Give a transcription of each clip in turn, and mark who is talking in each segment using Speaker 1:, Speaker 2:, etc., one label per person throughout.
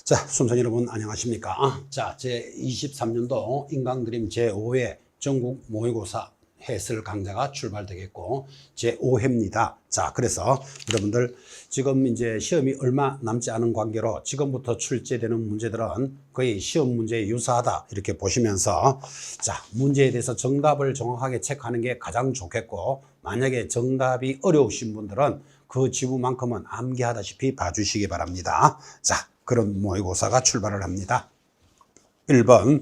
Speaker 1: 자, 수험생 여러분 안녕하십니까? 자, 제23년도 인강드림 제5회 전국 모의고사 해설 강좌가 출발되겠고 제5회입니다. 자, 그래서 여러분들 지금 이제 시험이 얼마 남지 않은 관계로 지금부터 출제되는 문제들은 거의 시험 문제에 유사하다 이렇게 보시면서 자, 문제에 대해서 정답을 정확하게 체크하는 게 가장 좋겠고, 만약에 정답이 어려우신 분들은 그 지부만큼은 암기하다시피 봐주시기 바랍니다. 자, 그런 모의고사가 출발을 합니다. 1번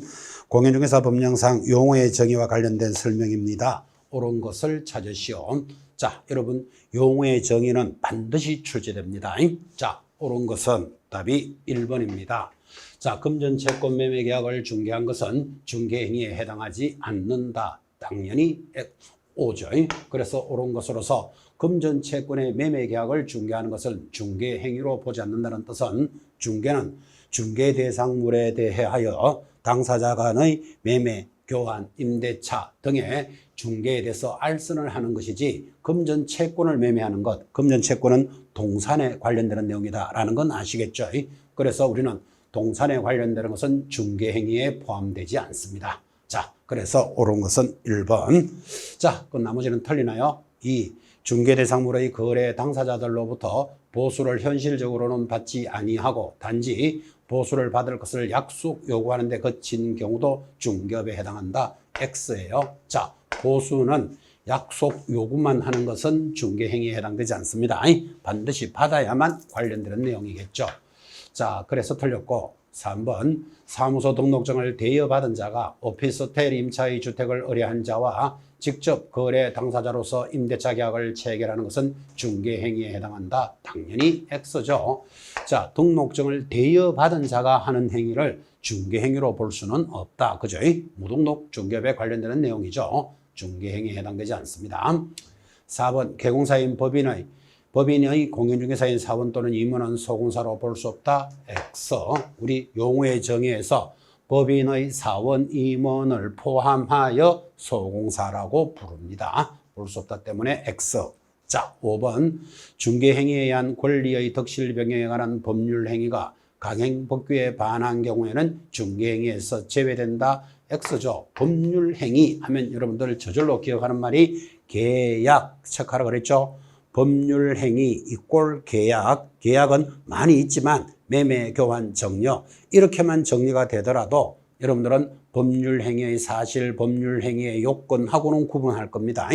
Speaker 1: 공인중개사 법령상 용어의 정의와 관련된 설명입니다. 옳은 것을 찾으시오. 자, 여러분 용어의 정의는 반드시 출제됩니다. 자, 옳은 것은 답이 1번입니다. 자, 금전채권 매매 계약을 중개한 것은 중개행위에 해당하지 않는다. 당연히 O죠. 그래서 옳은 것으로서 금전채권의 매매 계약을 중개하는 것을 중개행위로 보지 않는다는 뜻은 중개는 중개 대상물에 대하여 당사자 간의 매매, 교환, 임대차 등의 중개에 대해서 알선을 하는 것이지 금전채권을 매매하는 것, 금전채권은 동산에 관련되는 내용이다라는 건 아시겠죠? 그래서 우리는 동산에 관련되는 것은 중개행위에 포함되지 않습니다. 자, 그래서 옳은 것은 1번. 자, 그 나머지는 틀리나요? 2. 중개대상물의 거래 당사자들로부터 보수를 현실적으로는 받지 아니하고 단지 보수를 받을 것을 약속 요구하는 데 거친 경우도 중개업에 해당한다. X예요. 자, 보수는 약속 요구만 하는 것은 중개행위에 해당되지 않습니다. 반드시 받아야만 관련되는 내용이겠죠. 자, 그래서 틀렸고 3번 사무소 등록증을 대여받은 자가 오피스텔 임차의 주택을 의뢰한 자와 직접 거래 당사자로서 임대차 계약을 체결하는 것은 중개행위에 해당한다. 당연히 X죠. 자, 등록증을 대여받은 자가 하는 행위를 중개행위로 볼 수는 없다. 그죠? 무등록 중개업에 관련되는 내용이죠. 중개행위에 해당되지 않습니다. 4번 개공사인 법인의 공인중개사인 사원 또는 임원은 소공사로 볼 수 없다. X. 우리 용어의 정의에서 법인의 사원, 임원을 포함하여 소공사라고 부릅니다. 볼 수 없다 때문에 X. 자, 5번 중개행위에 의한 권리의 덕실 변경에 관한 법률행위가 강행법규에 반한 경우에는 중개행위에서 제외된다. X죠. 법률행위 하면 여러분들 저절로 기억하는 말이 계약 체크하라 그랬죠. 법률행위 이꼴 계약, 계약은 많이 있지만 매매, 교환, 정려 이렇게만 정리가 되더라도 여러분들은 법률행위의 사실, 법률행위의 요건하고는 구분할 겁니다.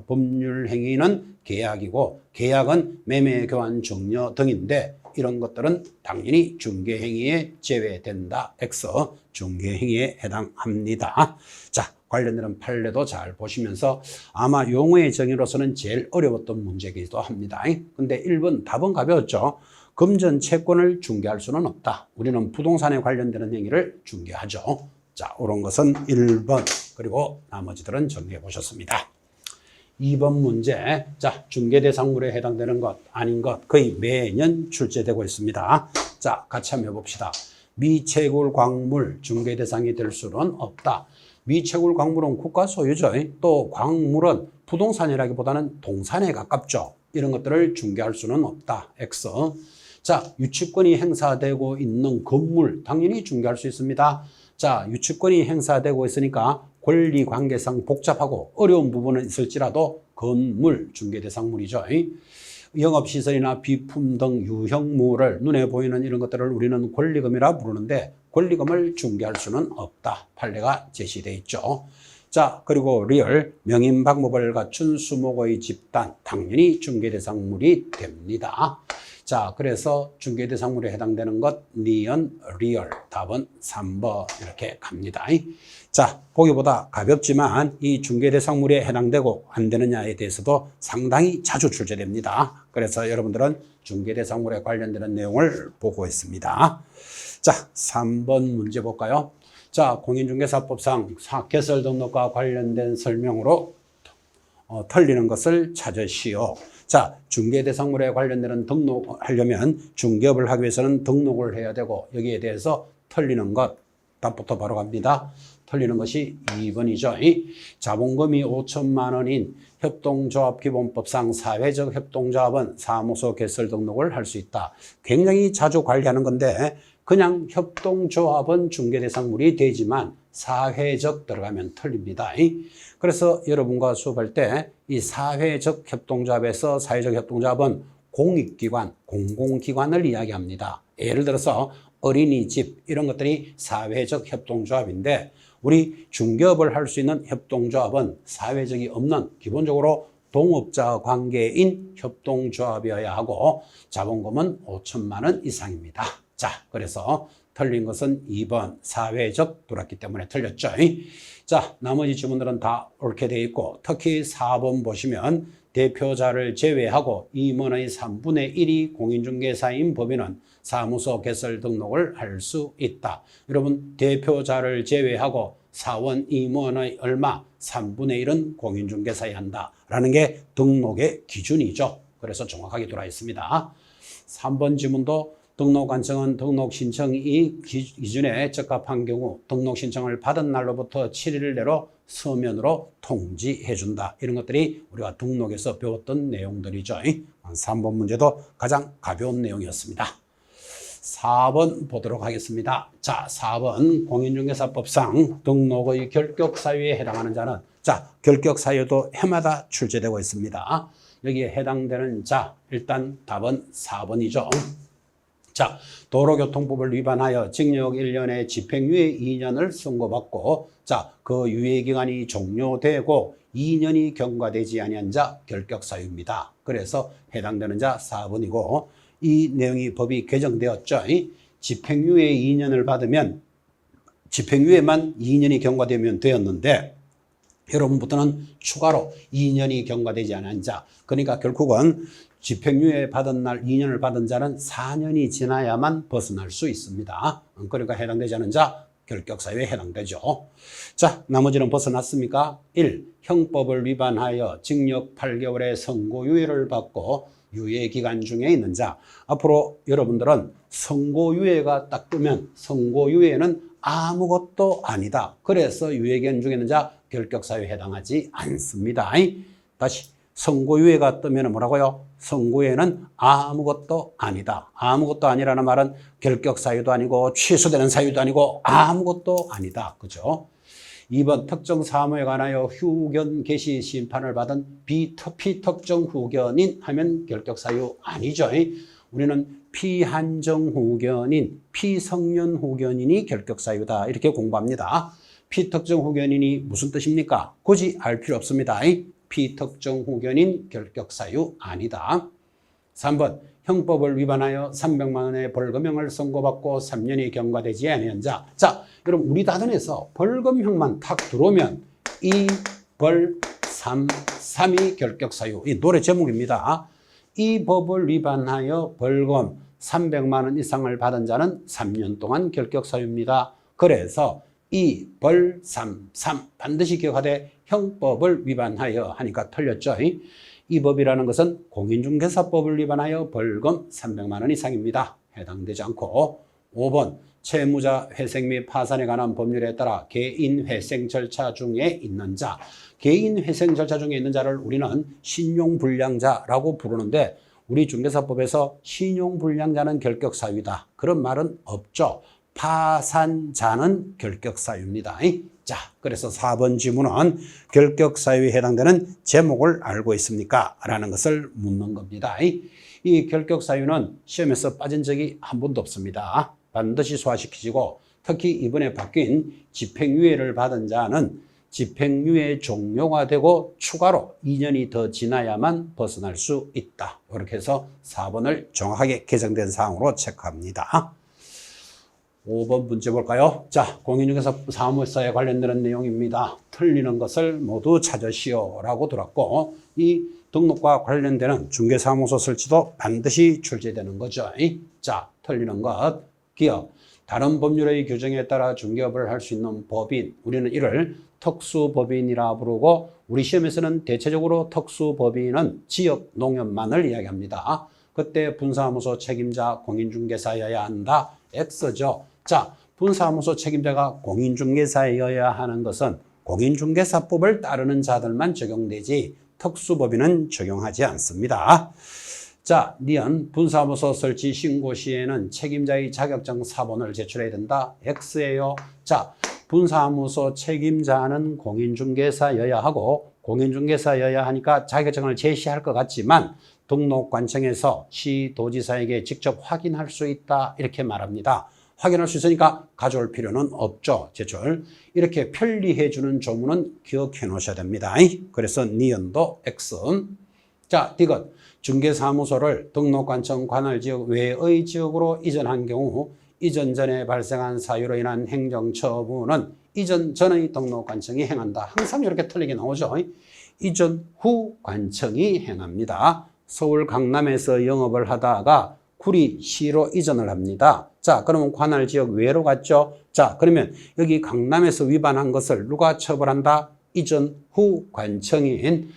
Speaker 1: 법률행위는 계약이고 계약은 매매, 교환, 정려 등인데 이런 것들은 당연히 중개행위에 제외된다. X, 중개행위에 해당합니다. 자, 관련되는 판례도 잘 보시면서 아마 용어의 정의로서는 제일 어려웠던 문제이기도 합니다. 근데 1번 답은 가벼웠죠. 금전채권을 중개할 수는 없다. 우리는 부동산에 관련되는 행위를 중개하죠. 자, 옳은 것은 1번. 그리고 나머지들은 정리해 보셨습니다. 2번 문제. 자, 중개대상물에 해당되는 것, 아닌 것 거의 매년 출제되고 있습니다. 자, 같이 한번 해봅시다. 미채굴 광물 중개대상이 될 수는 없다. 미채굴 광물은 국가 소유죠. 또 광물은 부동산이라기보다는 동산에 가깝죠. 이런 것들을 중개할 수는 없다. X. 자, 유치권이 행사되고 있는 건물 당연히 중개할 수 있습니다. 자, 유치권이 행사되고 있으니까 권리관계상 복잡하고 어려운 부분은 있을지라도 건물 중개대상물이죠. 영업시설이나 비품 등 유형물을 눈에 보이는 이런 것들을 우리는 권리금이라 부르는데 권리금을 중개할 수는 없다. 판례가 제시되어 있죠. 자, 그리고 리얼 명인 방법을 갖춘 수목의 집단 당연히 중개대상물이 됩니다. 자, 그래서 중개대상물에 해당되는 것 니은, 리얼 답은 3번 이렇게 갑니다. 자, 보기보다 가볍지만 이 중개대상물에 해당되고 안 되느냐에 대해서도 상당히 자주 출제됩니다. 그래서 여러분들은 중개대상물에 관련되는 내용을 보고 있습니다. 자, 3번 문제 볼까요? 자, 공인중개사법상 개설 등록과 관련된 설명으로 틀리는 것을 찾으시오. 자, 중개대상물에 관련되는 등록하려면 중개업을 하기 위해서는 등록을 해야 되고 여기에 대해서 틀리는 것 답부터 바로 갑니다. 틀리는 것이 2번이죠. 자본금이 5천만 원인 협동조합기본법상 사회적 협동조합은 사무소 개설 등록을 할 수 있다. 굉장히 자주 관리하는 건데 그냥 협동조합은 중개대상물이 되지만 사회적 들어가면 틀립니다. 그래서 여러분과 수업할 때 이 사회적 협동조합에서 사회적 협동조합은 공익기관, 공공기관을 이야기합니다. 예를 들어서 어린이집 이런 것들이 사회적 협동조합인데 우리 중개업을 할 수 있는 협동조합은 사회적이 없는 기본적으로 동업자 관계인 협동조합이어야 하고 자본금은 5천만 원 이상입니다. 자, 그래서 틀린 것은 2번 사회적 돌았기 때문에 틀렸죠. 자, 나머지 지문들은 다 옳게 되어 있고 특히 4번 보시면 대표자를 제외하고 임원의 3분의 1이 공인중개사인 법인은 사무소 개설 등록을 할 수 있다. 여러분 대표자를 제외하고 사원 임원의 얼마 3분의 1은 공인중개사에 한다라는 게 등록의 기준이죠. 그래서 정확하게 들어와 있습니다. 3번 지문도 등록 완성은 등록 신청이 기준에 적합한 경우 등록 신청을 받은 날로부터 7일 내로 서면으로 통지해 준다. 이런 것들이 우리가 등록에서 배웠던 내용들이죠. 3번 문제도 가장 가벼운 내용이었습니다. 4번 보도록 하겠습니다. 자, 4번 공인중개사법상 등록의 결격사유에 해당하는 자는 자, 결격사유도 해마다 출제되고 있습니다. 여기에 해당되는 자, 일단 답은 4번이죠. 자, 도로교통법을 위반하여 징역 1년에 집행유예 2년을 선고받고 자, 그 유예기간이 종료되고 2년이 경과되지 아니한 자 결격사유입니다. 그래서 해당되는 자 4번이고 이 내용이 법이 개정되었죠. 집행유예 2년을 받으면 집행유예만 2년이 경과되면 되었는데 여러분부터는 추가로 2년이 경과되지 않은 자 그러니까 결국은 집행유예 받은 날 2년을 받은 자는 4년이 지나야만 벗어날 수 있습니다. 그러니까 해당되지 않은 자 결격사유에 해당되죠. 자, 나머지는 벗어났습니까? 1. 형법을 위반하여 징역 8개월의 선고유예를 받고 유예기간 중에 있는 자. 앞으로 여러분들은 선고유예가 딱 뜨면 선고유예는 아무것도 아니다. 그래서 유예기간 중에 있는 자 결격사유에 해당하지 않습니다. 다시 선고유예가 뜨면 뭐라고요? 선고유예는 아무것도 아니다. 아무것도 아니라는 말은 결격사유도 아니고 취소되는 사유도 아니고 아무것도 아니다. 그죠? 2번 특정 사무에 관하여 후견 개시 심판을 받은 비특정 후견인 하면 결격사유 아니죠. 우리는 피한정 후견인, 피성년 후견인이 결격사유다. 이렇게 공부합니다. 피특정 후견인이 무슨 뜻입니까? 굳이 알 필요 없습니다. 피특정 후견인 결격사유 아니다. 3번 형법을 위반하여 300만 원의 벌금형을 선고받고 3년이 경과되지 아니한 자. 자, 여러분 우리 다단에서 벌금형만 탁 들어오면 이 벌 3이 결격사유. 이 노래 제목입니다. 이 법을 위반하여 벌금 300만 원 이상을 받은 자는 3년 동안 결격사유입니다. 그래서 이 벌 3 반드시 기억하되 형법을 위반하여 하니까 틀렸죠. 이 법이라는 것은 공인중개사법을 위반하여 벌금 300만 원 이상입니다. 해당되지 않고 5번 채무자 회생 및 파산에 관한 법률에 따라 개인 회생 절차 중에 있는 자. 개인 회생 절차 중에 있는 자를 우리는 신용불량자라고 부르는데 우리 중개사법에서 신용불량자는 결격사유이다. 그런 말은 없죠. 파산자는 결격사유입니다. 자, 그래서 4번 지문은 결격사유에 해당되는 제목을 알고 있습니까? 라는 것을 묻는 겁니다. 이 결격사유는 시험에서 빠진 적이 한 번도 없습니다. 반드시 소화시키시고 특히 이번에 바뀐 집행유예를 받은 자는 집행유예 종료가 되고 추가로 2년이 더 지나야만 벗어날 수 있다. 이렇게 해서 4번을 정확하게 개정된 사항으로 체크합니다. 5번 문제 볼까요? 자, 공인중개사 사무사에 관련되는 내용입니다. 틀리는 것을 모두 찾으시오 라고 들었고 이 등록과 관련되는 중개사무소 설치도 반드시 출제되는 거죠. 자, 틀리는 것, 기업, 다른 법률의 규정에 따라 중개업을 할 수 있는 법인, 우리는 이를 특수법인이라 부르고 우리 시험에서는 대체적으로 특수법인은 지역 농협만을 이야기합니다. 그때 분사무소 책임자 공인중개사여야 한다. X죠. 자, 분사무소 책임자가 공인중개사여야 하는 것은 공인중개사법을 따르는 자들만 적용되지 특수법인은 적용하지 않습니다. 자, 니은 분사무소 설치 신고 시에는 책임자의 자격증 사본을 제출해야 된다. X예요. 자, 분사무소 책임자는 공인중개사여야 하고 공인중개사여야 하니까 자격증을 제시할 것 같지만 등록관청에서 시도지사에게 직접 확인할 수 있다. 이렇게 말합니다. 확인할 수 있으니까 가져올 필요는 없죠. 제출. 이렇게 편리해 주는 조문은 기억해 놓으셔야 됩니다. 그래서 니은도 X. 자, 디귿. 중개사무소를 등록관청 관할지역 외의 지역으로 이전한 경우 이전 전에 발생한 사유로 인한 행정처분은 이전 전의 등록관청이 행한다. 항상 이렇게 틀리게 나오죠. 이전 후 관청이 행합니다. 서울 강남에서 영업을 하다가 구리시로 이전을 합니다. 자, 그러면 관할지역 외로 갔죠. 자, 그러면 여기 강남에서 위반한 것을 누가 처벌한다? 이전 후 관청인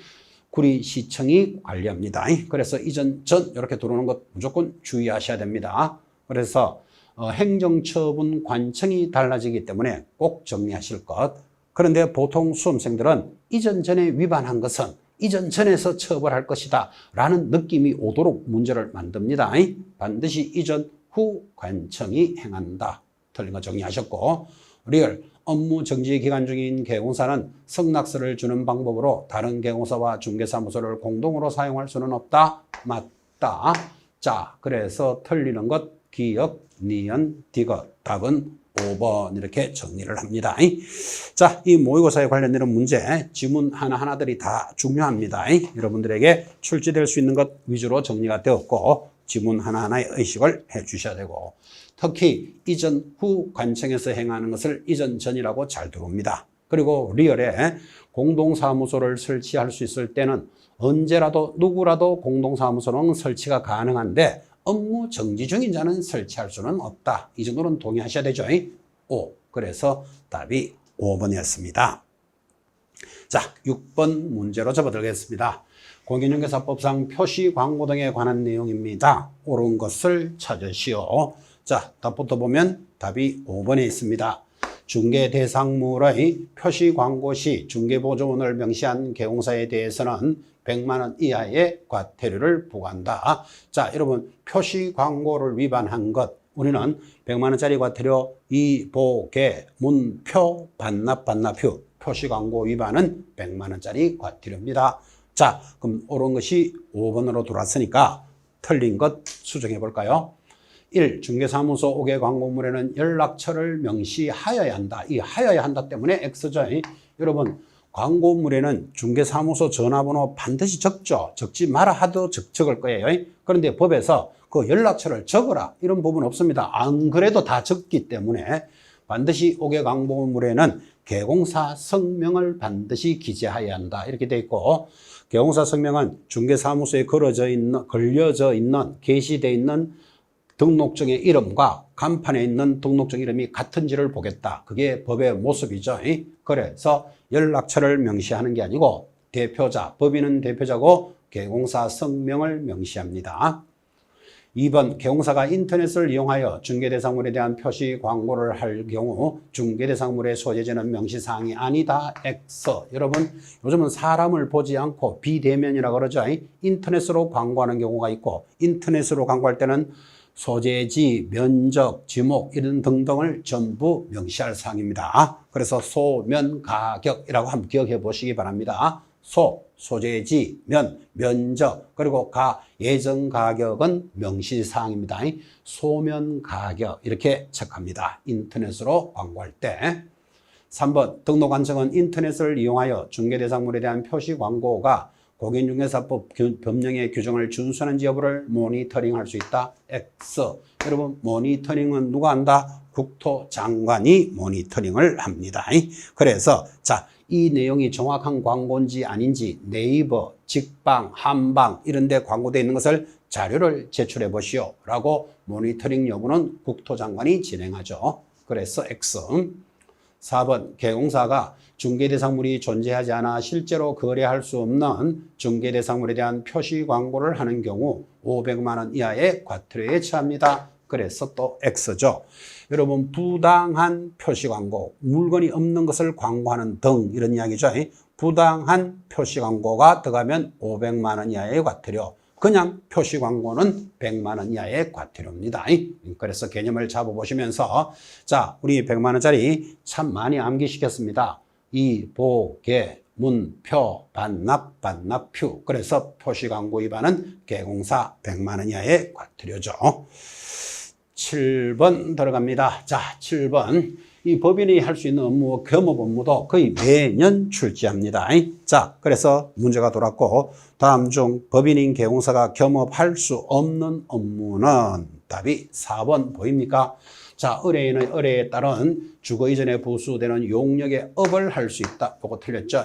Speaker 1: 구리시청이 관리합니다. 그래서 이전 전 이렇게 들어오는 것 무조건 주의하셔야 됩니다. 그래서 행정처분 관청이 달라지기 때문에 꼭 정리하실 것. 그런데 보통 수험생들은 이전 전에 위반한 것은 이전 전에서 처벌할 것이다 라는 느낌이 오도록 문제를 만듭니다. 반드시 이전 후 관청이 행한다. 틀린 거 정리하셨고, 리얼 업무 정지 기간 중인 개공사는 성낙서를 주는 방법으로 다른 개공사와 중개사무소를 공동으로 사용할 수는 없다. 맞다. 자, 그래서 틀리는 것 기억, 니은, 디귿. 답은 5번 이렇게 정리를 합니다. 자, 이 모의고사에 관련되는 문제, 지문 하나하나들이 다 중요합니다. 여러분들에게 출제될 수 있는 것 위주로 정리가 되었고 지문 하나하나의 의식을 해 주셔야 되고 특히 이전 후 관청에서 행하는 것을 이전 전이라고 잘 들어옵니다. 그리고 리얼에 공동사무소를 설치할 수 있을 때는 언제라도 누구라도 공동사무소는 설치가 가능한데 업무 정지 중인 자는 설치할 수는 없다. 이 정도는 동의하셔야 되죠. 5. 그래서 답이 5번이었습니다. 자, 6번 문제로 접어들겠습니다. 공인중개사법상 표시 광고 등에 관한 내용입니다. 옳은 것을 찾으시오. 자, 답부터 보면 답이 5번에 있습니다. 중개대상물의 표시 광고 시 중개보조원을 명시한 개공사에 대해서는 100만 원 이하의 과태료를 부과한다. 자, 여러분 표시 광고를 위반한 것 우리는 100만 원짜리 과태료 이보개 문표 반납휴 표시 광고 위반은 100만 원짜리 과태료입니다. 자, 그럼 옳은 것이 5번으로 돌아왔으니까 틀린 것 수정해 볼까요? 1. 중개사무소 5개 광고물에는 연락처를 명시하여야 한다. 이 하여야 한다 때문에 X죠. 여러분 광고물에는 중개사무소 전화번호 반드시 적죠. 적지 마라 하도 적을 거예요. 그런데 법에서 그 연락처를 적어라 이런 부분 없습니다. 안 그래도 다 적기 때문에 반드시 5개 광고물에는 개공사 성명을 반드시 기재해야 한다. 이렇게 돼 있고 개공사 성명은 중개사무소에 걸려져 있는 게시되어 있는 등록증의 이름과 간판에 있는 등록증 이름이 같은지를 보겠다. 그게 법의 모습이죠. 그래서 연락처를 명시하는 게 아니고 대표자, 법인은 대표자고 개공사 성명을 명시합니다. 2번 개공사가 인터넷을 이용하여 중개대상물에 대한 표시 광고를 할 경우 중개대상물의 소재지는 명시사항이 아니다. X. 여러분 요즘은 사람을 보지 않고 비대면이라고 그러죠. 인터넷으로 광고하는 경우가 있고 인터넷으로 광고할 때는 소재지, 면적, 지목 이런 등등을 전부 명시할 사항입니다. 그래서 소면 가격이라고 한번 기억해 보시기 바랍니다. 소재지, 면적, 그리고 예정 가격은 명시사항입니다. 소면 가격 이렇게 체크합니다. 인터넷으로 광고할 때. 3번 등록관청은 인터넷을 이용하여 중개대상물에 대한 표시 광고가 공인중개사법 법령의 규정을 준수하는지 여부를 모니터링할 수 있다. X. 여러분 모니터링은 누가 한다? 국토장관이 모니터링을 합니다. 그래서 자, 이 내용이 정확한 광고인지 아닌지 네이버, 직방, 한방 이런 데 광고되어 있는 것을 자료를 제출해 보시오 라고 모니터링 여부는 국토장관이 진행하죠. 그래서 X. 4번 개공사가 중개대상물이 존재하지 않아 실제로 거래할 수 없는 중개대상물에 대한 표시 광고를 하는 경우 500만 원 이하의 과태료에 처합니다. 그래서 또 X죠. 여러분 부당한 표시 광고, 물건이 없는 것을 광고하는 등 이런 이야기죠. 부당한 표시 광고가 들어가면 500만 원 이하의 과태료. 그냥 표시 광고는 100만 원 이하의 과태료입니다. 그래서 개념을 잡아보시면서 자, 우리 100만 원짜리 참 많이 암기시켰습니다. 이, 보, 개, 문, 표, 반납, 반납표. 그래서 표시 광고 위반은 개공사 100만 원 이하의 과태료죠. 7번 들어갑니다. 자, 7번. 이 법인이 할 수 있는 업무, 겸업 업무도 거의 매년 출제합니다. 자, 그래서 문제가 돌았고, 다음 중 법인인 개공사가 겸업할 수 없는 업무는 답이 4번 보입니까? 자, 의뢰인의 의뢰에 따른 주거 이전에 부수되는 용역의 업을 할 수 있다. 이거 틀렸죠?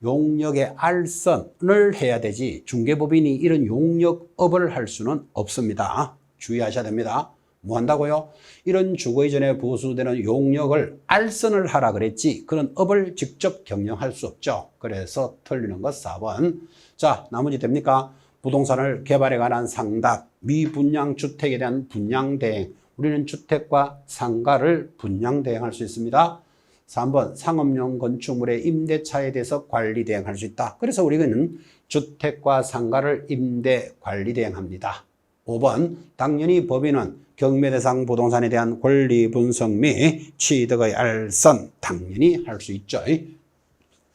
Speaker 1: 용역의 알선을 해야 되지 중개법인이 이런 용역업을 할 수는 없습니다. 주의하셔야 됩니다. 뭐 한다고요? 이런 주거 이전에 부수되는 용역을 알선을 하라 그랬지 그런 업을 직접 경영할 수 없죠. 그래서 틀리는 것 4번. 자, 나머지 됩니까? 부동산을 개발에 관한 상담, 미분양 주택에 대한 분양 대행. 우리는 주택과 상가를 분양 대행할 수 있습니다. 3번 상업용 건축물의 임대차에 대해서 관리 대행할 수 있다. 그래서 우리는 주택과 상가를 임대 관리 대행합니다. 5번 당연히 법인은 경매 대상 부동산에 대한 권리 분석 및 취득의 알선 당연히 할 수 있죠.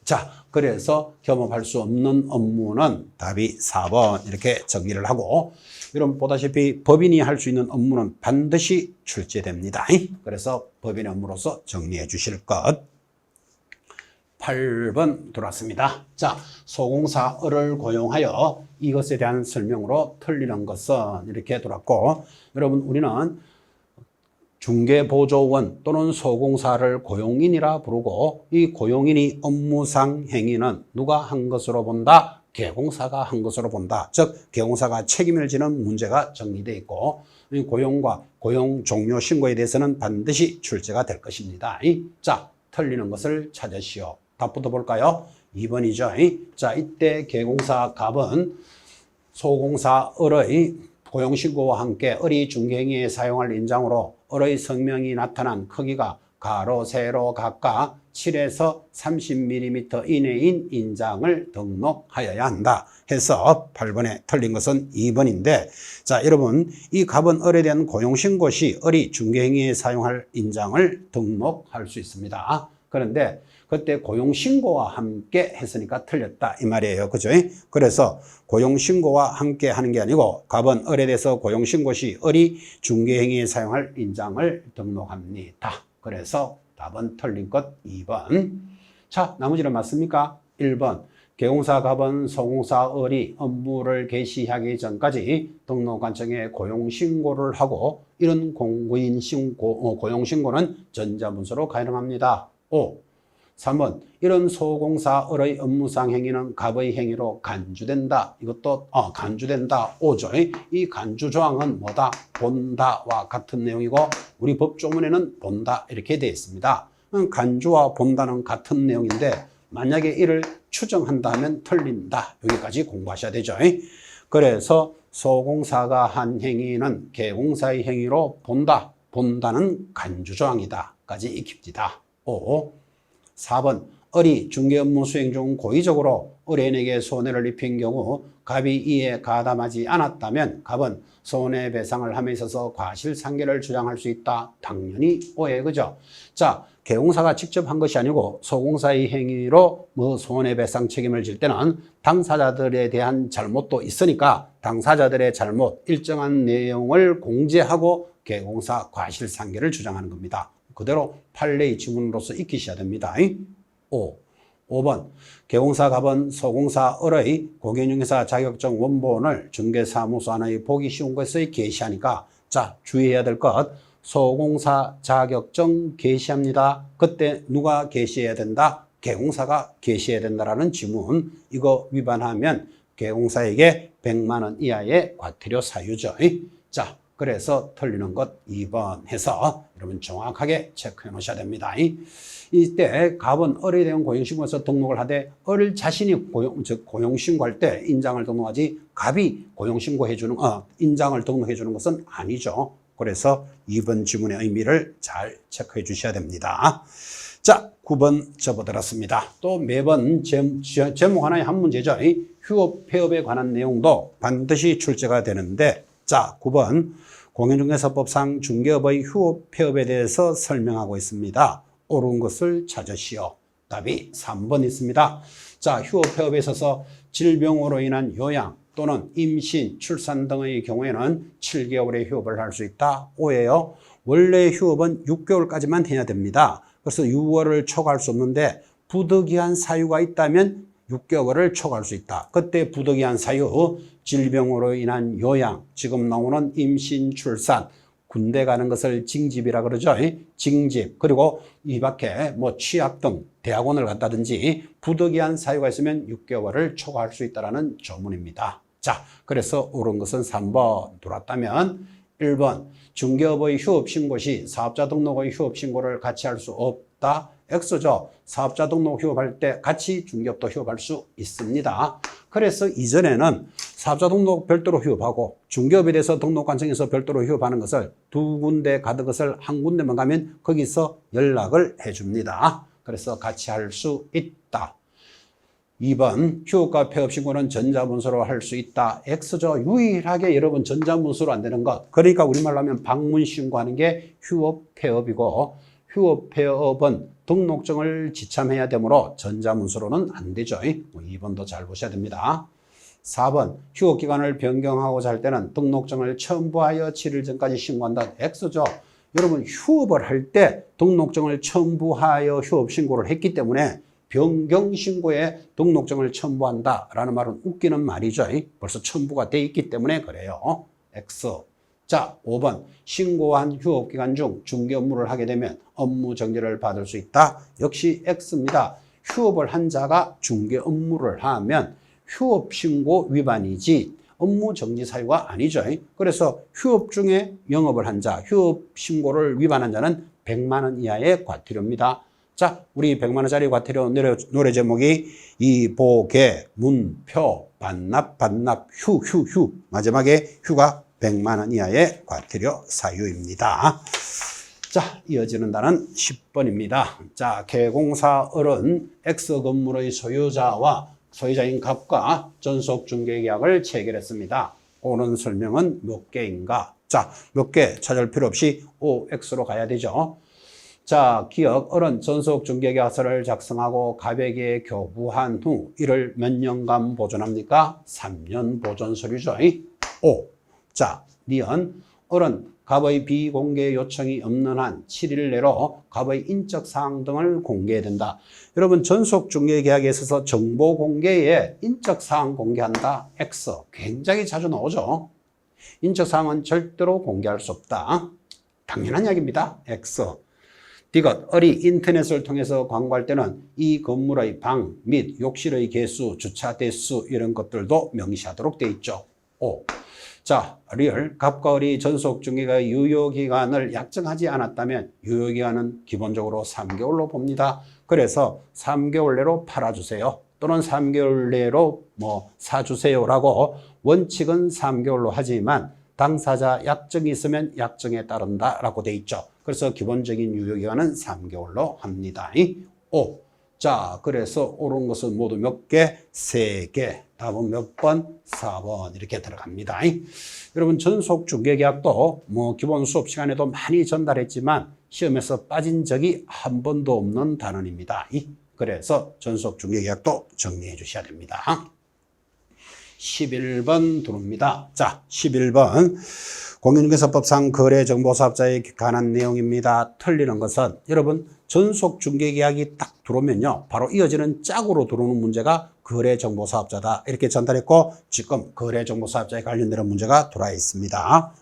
Speaker 1: 자, 그래서 겸업할 수 없는 업무는 답이 4번 이렇게 정리를 하고 여러분 보다시피 법인이 할 수 있는 업무는 반드시 출제됩니다. 그래서 법인의 업무로서 정리해 주실 것. 8번 들어왔습니다. 자, 소공사를 고용하여 이것에 대한 설명으로 틀리는 것은 이렇게 들어왔고 여러분 우리는 중개보조원 또는 소공사를 고용인이라 부르고 이 고용인이 업무상 행위는 누가 한 것으로 본다? 개공사가 한 것으로 본다. 즉 개공사가 책임을 지는 문제가 정리되어 있고 고용과 고용 종료 신고에 대해서는 반드시 출제가 될 것입니다. 자, 틀리는 것을 찾으시오. 답부터 볼까요? 2번이죠. 자, 이때 개공사 갑은 소공사의 고용신고와 함께 을이 중개행위에 사용할 인장으로 을의 성명이 나타난 크기가 가로, 세로 각각 7에서 30mm 이내인 인장을 등록하여야 한다 해서 8번에 틀린 것은 2번인데 자, 여러분 이 갑은 을에 대한 고용신고 시 을이 중개행위에 사용할 인장을 등록할 수 있습니다. 그런데 그때 고용신고와 함께 했으니까 틀렸다 이 말이에요. 그죠? 그래서 고용신고와 함께 하는 게 아니고 갑은 을에 대해서 고용신고 시 을이 중개행위에 사용할 인장을 등록합니다. 그래서 답은 틀린 것 2번. 자, 나머지는 맞습니까? 1번. 개공사 갑은 소공사 을이 업무를 개시하기 전까지 등록관청에 고용신고를 하고 이런 공고인 고용신고는 전자문서로 가능합니다. 5. 3번 이런 소공사 을의 업무상 행위는 갑의 행위로 간주된다. 이것도 간주된다. 5조. 이 간주 조항은 뭐다? 본다와 같은 내용이고 우리 법조문에는 본다 이렇게 되어 있습니다. 간주와 본다는 같은 내용인데 만약에 이를 추정한다면 틀린다. 여기까지 공부하셔야 되죠. 그래서 소공사가 한 행위는 개공사의 행위로 본다. 본다는 간주 조항이다. 까지 익힙니다. 5. 4번 을이 중개업무 수행 중 고의적으로 의뢰인에게 손해를 입힌 경우 갑이 이에 가담하지 않았다면 갑은 손해배상을 함에 있어서 과실상계를 주장할 수 있다. 당연히 오해 그죠? 자, 개공사가 직접 한 것이 아니고 소공사의 행위로 손해배상 책임을 질 때는 당사자들에 대한 잘못도 있으니까 당사자들의 잘못 일정한 내용을 공제하고 개공사 과실상계를 주장하는 겁니다. 그대로 판례의 지문으로서 익히셔야 됩니다. 5번 개공사 갑은 소공사 을의 고객용회사 자격증 원본을 중개사무소 안의 보기 쉬운 것에 게시하니까 자, 주의해야 될 것 소공사 자격증 게시합니다. 그때 누가 게시해야 된다? 개공사가 게시해야 된다라는 지문. 이거 위반하면 개공사에게 100만 원 이하의 과태료 사유죠. 자, 그래서 틀리는 것 2번 해서 여러분 정확하게 체크해 놓으셔야 됩니다. 이때 갑은 을에 대한 고용신고에서 등록을 하되 을 자신이 고용신고할 때 인장을 등록하지 갑이 고용신고해 주는 인장을 등록해 주는 것은 아니죠. 그래서 2번 지문의 의미를 잘 체크해 주셔야 됩니다. 자, 9번 접어들었습니다. 또 매번 제목 하나의 한 문제죠. 휴업, 폐업에 관한 내용도 반드시 출제가 되는데, 자, 9번 공인중개사법상 중개업의 휴업, 폐업에 대해서 설명하고 있습니다. 옳은 것을 찾으시오. 답이 3번 있습니다. 자, 휴업, 폐업에 있어서 질병으로 인한 요양 또는 임신, 출산 등의 경우에는 7개월의 휴업을 할 수 있다. O예요. 원래 휴업은 6개월까지만 해야 됩니다. 그래서 6월을 초과할 수 없는데 부득이한 사유가 있다면 6개월을 초과할 수 있다. 그때 부득이한 사유, 질병으로 인한 요양, 지금 나오는 임신, 출산, 군대 가는 것을 징집이라 그러죠. 징집. 그리고 이 밖에 뭐 취약 등 대학원을 갔다든지 부득이한 사유가 있으면 6개월을 초과할 수 있다는 조문입니다. 자, 그래서 옳은 것은 3번 들어왔다면 1번 중개업의 휴업신고 시 사업자 등록의 휴업신고를 같이 할 수 없다. X죠. 사업자 등록 휴업할 때 같이 중개업도 휴업할 수 있습니다. 그래서 이전에는 사업자 등록 별도로 휴업하고 중개업에 대해서 등록 관청에서 별도로 휴업하는 것을 두 군데 가는 것을 한 군데만 가면 거기서 연락을 해줍니다. 그래서 같이 할 수 있다. 2번 휴업과 폐업 신고는 전자문서로 할 수 있다. X죠. 유일하게 여러분 전자문서로 안 되는 것. 그러니까 우리말로 하면 방문 신고하는 게 휴업, 폐업이고 휴업, 폐업은 등록증을 지참해야 되므로 전자문서로는 안 되죠. 2번도 잘 보셔야 됩니다. 4번 휴업기간을 변경하고자 할 때는 등록증을 첨부하여 7일 전까지 신고한다. X죠. 여러분 휴업을 할 때 등록증을 첨부하여 휴업 신고를 했기 때문에 변경 신고에 등록증을 첨부한다라는 말은 웃기는 말이죠. 벌써 첨부가 돼 있기 때문에 그래요. X. 자, 5번 신고한 휴업기간 중 중개 업무를 하게 되면 업무 정지를 받을 수 있다. 역시 X입니다. 휴업을 한 자가 중개 업무를 하면 휴업 신고 위반이지 업무 정지 사유가 아니죠. 그래서 휴업 중에 영업을 한 자, 휴업 신고를 위반한 자는 100만 원 이하의 과태료입니다. 자, 우리 100만 원짜리 과태료 노래 제목이 이보개, 문표, 반납, 휴. 마지막에 휴가 100만 원 이하의 과태료 사유입니다. 자, 이어지는 단은 10번입니다. 자, 개공사 을은 X 건물의 소유자와 소유자인 갑과 전속 중개 계약을 체결했습니다. 오는 설명은 몇 개인가? 자, 몇 개 찾을 필요 없이 OX로 가야 되죠. 자, 기억, 을은 전속 중개계약서를 작성하고 갑에게 교부한 후 이를 몇 년간 보존합니까? 3년 보존 서류죠. O. 자, 니은, 을은 갑의 비공개 요청이 없는 한 7일 내로 갑의 인적 사항 등을 공개해야 된다. 여러분, 전속 중개계약에 있어서 정보 공개에 인적 사항 공개한다. X. 굉장히 자주 나오죠. 인적 사항은 절대로 공개할 수 없다. 당연한 이야기입니다. X. 디귿, 을이 인터넷을 통해서 광고할 때는 이 건물의 방 및 욕실의 개수, 주차 대수 이런 것들도 명시하도록 돼 있죠. O. 자, 리을, 갑과 을이 전속 중개가 유효기간을 약정하지 않았다면 유효기간은 기본적으로 3개월로 봅니다. 그래서 3개월 내로 팔아주세요. 또는 3개월 내로 사주세요라고 원칙은 3개월로 하지만 당사자 약정이 있으면 약정에 따른다라고 돼 있죠. 그래서 기본적인 유효기간은 3개월로 합니다. 5. 자, 그래서 옳은 것은 모두 몇 개? 3개. 답은 몇 번? 4번. 이렇게 들어갑니다. 여러분, 전속 중개계약도 기본 수업 시간에도 많이 전달했지만 시험에서 빠진 적이 한 번도 없는 단원입니다. 그래서 전속 중개계약도 정리해 주셔야 됩니다. 11번 들어옵니다. 자, 11번. 공인중개사법상 거래정보사업자에 관한 내용입니다. 틀리는 것은 여러분 전속 중개계약이 딱 들어오면요 바로 이어지는 짝으로 들어오는 문제가 거래정보사업자다 이렇게 전달했고 지금 거래정보사업자에 관련되는 문제가 들어와 있습니다.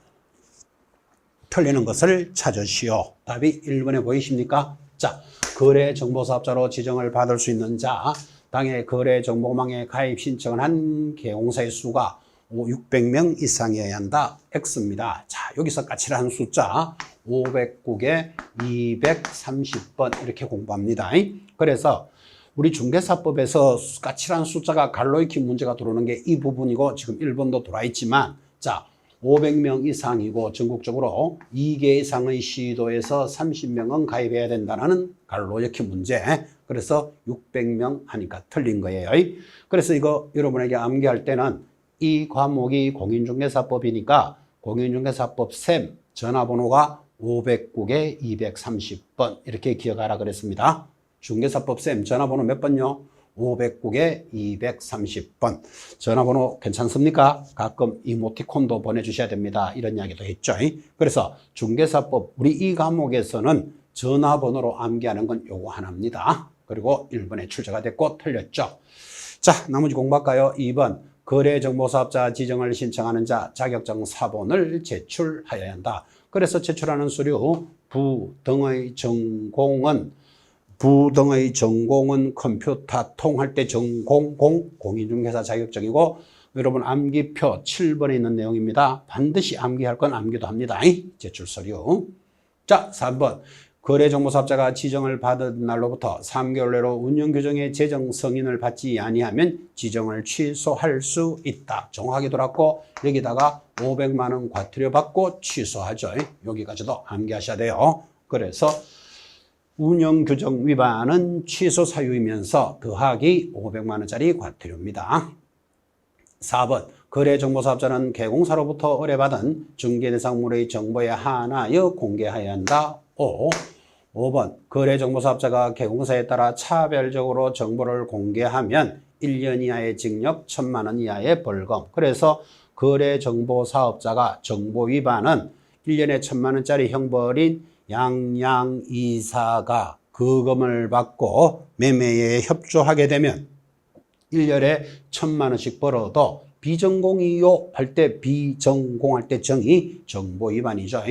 Speaker 1: 틀리는 것을 찾으시오. 답이 1번에 보이십니까? 자, 거래정보사업자로 지정을 받을 수 있는 자, 당해 거래정보망에 가입 신청을 한 개공사의 수가 600명 이상이어야 한다. X입니다. 자, 여기서 까칠한 숫자 509개 230번 이렇게 공부합니다. 그래서 우리 중개사법에서 까칠한 숫자가 갈로 익힌 문제가 들어오는 게 이 부분이고 지금 1번도 들어와 있지만 자, 500명 이상이고 전국적으로 2개 이상의 시도에서 30명은 가입해야 된다는 갈로 역히 문제. 그래서 600명 하니까 틀린 거예요. 그래서 이거 여러분에게 암기할 때는 이 과목이 공인중개사법이니까 공인중개사법 셈 전화번호가 500국에 230번 이렇게 기억하라 그랬습니다. 중개사법 셈 전화번호 몇 번요? 500국에 230번. 전화번호 괜찮습니까? 가끔 이모티콘도 보내주셔야 됩니다. 이런 이야기도 했죠. 그래서 중개사법 우리 이 과목에서는 전화번호로 암기하는 건 요거 하나입니다. 그리고 1번에 출제가 됐고 틀렸죠. 자, 나머지 공부할까요? 2번 거래정보사업자 지정을 신청하는 자 자격증 사본을 제출하여야 한다. 그래서 제출하는 서류 부 등의 전공은 컴퓨터 통할 때 전공 공인중개사 자격증이고 여러분 암기표 7번에 있는 내용입니다. 반드시 암기할 건 암기도 합니다. 제출 서류. 자, 3번 거래정보사업자가 지정을 받은 날로부터 3개월 내로 운영규정의 제정 승인을 받지 아니하면 지정을 취소할 수 있다. 정확하게 돌았고 여기다가 500만 원 과태료 받고 취소하죠. 여기까지도 암기하셔야 돼요. 그래서 운영규정 위반은 취소 사유이면서 더하기 500만 원짜리 과태료입니다. 4번 거래정보사업자는 개공사로부터 의뢰받은 중개대상물의 정보에 한하여 공개해야 한다. 5번 거래정보사업자가 개공사에 따라 차별적으로 정보를 공개하면 1년 이하의 징역 1,000만 원 이하의 벌금. 그래서 거래정보사업자가 정보 위반은 1년에 1,000만 원짜리 형벌인 양양이사가 거금을 받고 매매에 협조하게 되면 1년에 1,000만 원씩 벌어도 비전공이요 할 때 비전공할 때 정의 정보 위반이죠.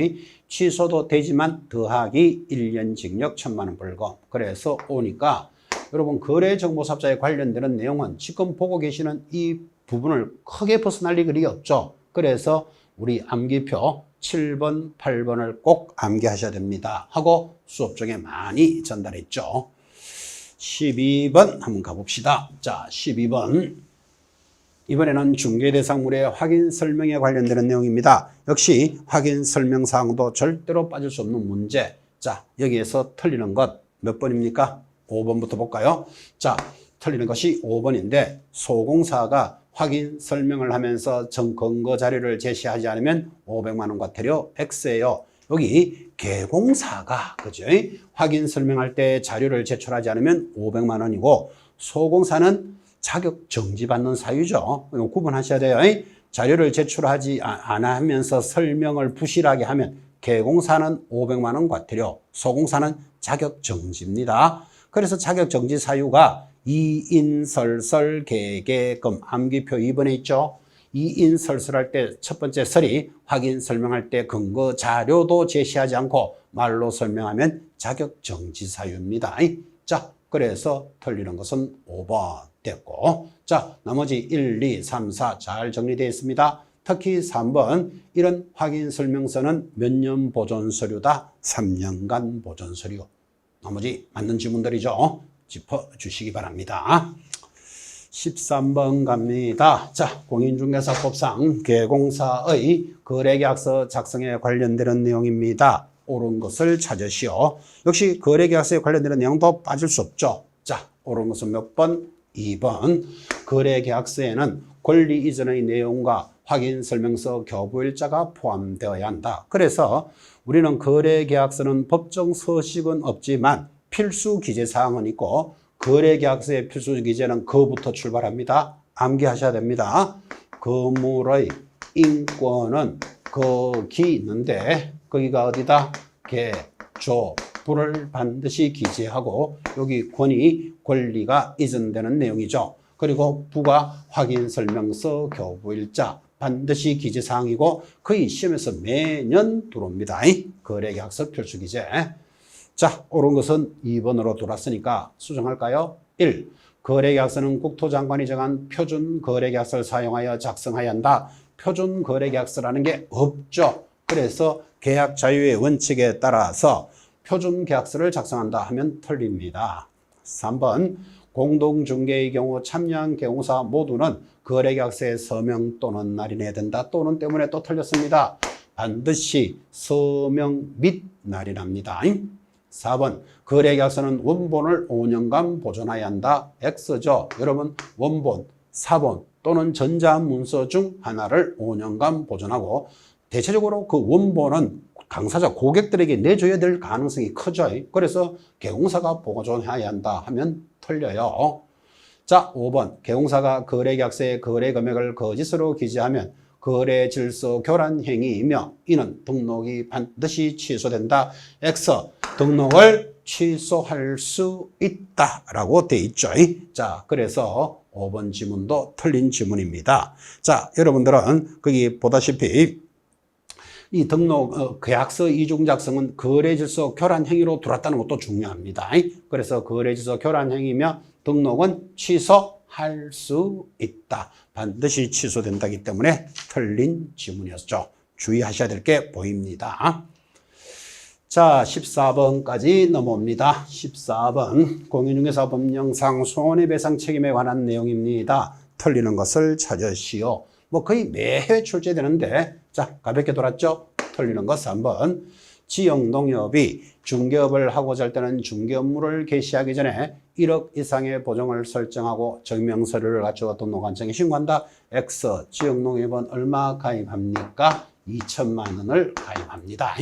Speaker 1: 취소도 되지만 더하기 1년 징역 1,000만 원 벌금. 그래서 오니까 여러분 거래정보사업자에 관련되는 내용은 지금 보고 계시는 이 부분을 크게 벗어날 일이 없죠. 그래서 우리 암기표 7번, 8번을 꼭 암기하셔야 됩니다. 하고 수업 중에 많이 전달했죠. 12번 한번 가봅시다. 자, 12번. 이번에는 중개대상물의 확인 설명에 관련되는 내용입니다. 역시 확인 설명 사항도 절대로 빠질 수 없는 문제. 자, 여기에서 틀리는 것 몇 번입니까? 5번부터 볼까요? 자, 틀리는 것이 5번인데 소공사가 확인 설명을 하면서 근거 자료를 제시하지 않으면 500만 원 과태료 X예요. 여기 개공사가 그죠? 확인 설명할 때 자료를 제출하지 않으면 500만 원이고 소공사는 자격 정지받는 사유죠. 이거 구분하셔야 돼요. 자료를 제출하지 않으면서 설명을 부실하게 하면 개공사는 500만 원 과태료, 소공사는 자격 정지입니다. 그래서 자격 정지 사유가 이인설설 개개금 암기표 2번에 있죠. 이인설설할 때 첫 번째 설이 확인 설명할 때 근거 자료도 제시하지 않고 말로 설명하면 자격 정지 사유입니다. 자, 그래서 틀리는 것은 5번 됐고, 자, 나머지 1, 2, 3, 4 잘 정리되어 있습니다. 특히 3번 이런 확인 설명서는 몇 년 보존 서류다? 3년간 보존 서류. 나머지 맞는 지문들이죠. 짚어주시기 바랍니다. 13번 갑니다. 자, 공인중개사법상 개공사의 거래계약서 작성에 관련되는 내용입니다. 옳은 것을 찾으시오. 역시 거래계약서에 관련되는 내용도 빠질 수 없죠. 자, 옳은 것은 몇 번? 2번. 거래계약서에는 권리 이전의 내용과 확인설명서 교부일자가 포함되어야 한다. 그래서 우리는 거래계약서는 법정 서식은 없지만 필수 기재사항은 있고 거래계약서의 필수 기재는 거부터 출발합니다. 암기하셔야 됩니다. 거물의 인권은 거기 있는데 거기가 어디다? 개, 조, 부를 반드시 기재하고 여기 권리가 이전되는 내용이죠. 그리고 부가 확인설명서 교부일자 반드시 기재사항이고 거의 시험에서 매년 들어옵니다. 거래계약서 필수기재. 자, 옳은 것은 2번으로 돌았으니까 수정할까요? 1. 거래계약서는 국토장관이 정한 표준 거래계약서를 사용하여 작성해야 한다. 표준 거래계약서라는 게 없죠. 그래서 계약 자유의 원칙에 따라서 표준 계약서를 작성한다 하면 틀립니다. 3번 공동중개의 경우 참여한 개공사 모두는 거래계약서에 서명 또는 날인해야 된다. 또는 때문에 또 틀렸습니다. 반드시 서명 및 날인합니다. 4번 거래계약서는 원본을 5년간 보존해야 한다. X죠. 여러분 원본, 사본 또는 전자문서 중 하나를 5년간 보존하고 대체적으로 그 원본은 당사자 고객들에게 내줘야 될 가능성이 크죠. 그래서 개공사가 보존해야 한다 하면 틀려요. 자, 5번 개공사가 거래계약서에 거래 금액을 거짓으로 기재하면 거래 질서 교란 행위이며 이는 등록이 반드시 취소된다. X 등록을 취소할 수 있다라고 돼 있죠. 자, 그래서 5번 지문도 틀린 지문입니다. 자, 여러분들은 거기 보다시피 이 등록 계약서 이중 작성은 거래질서 교란 행위로 들어왔다는 것도 중요합니다. 그래서 거래질서 교란 행위며 등록은 취소할 수 있다. 반드시 취소된다기 때문에 틀린 지문이었죠. 주의하셔야 될 게 보입니다. 자, 14번까지 넘어옵니다. 14번 공인중개사 법령상 손해배상 책임에 관한 내용입니다. 틀리는 것을 찾으시오. 뭐 거의 매해 출제되는데 자, 가볍게 돌았죠? 틀리는 것 3번. 지역농협이 중개업을 하고자 할 때는 중개 업무를 개시하기 전에 1억 이상의 보증을 설정하고 증명서류를 갖추어 등록관청에 신고한다. X. 지역농협은 얼마 가입합니까? 2천만 원을 가입합니다.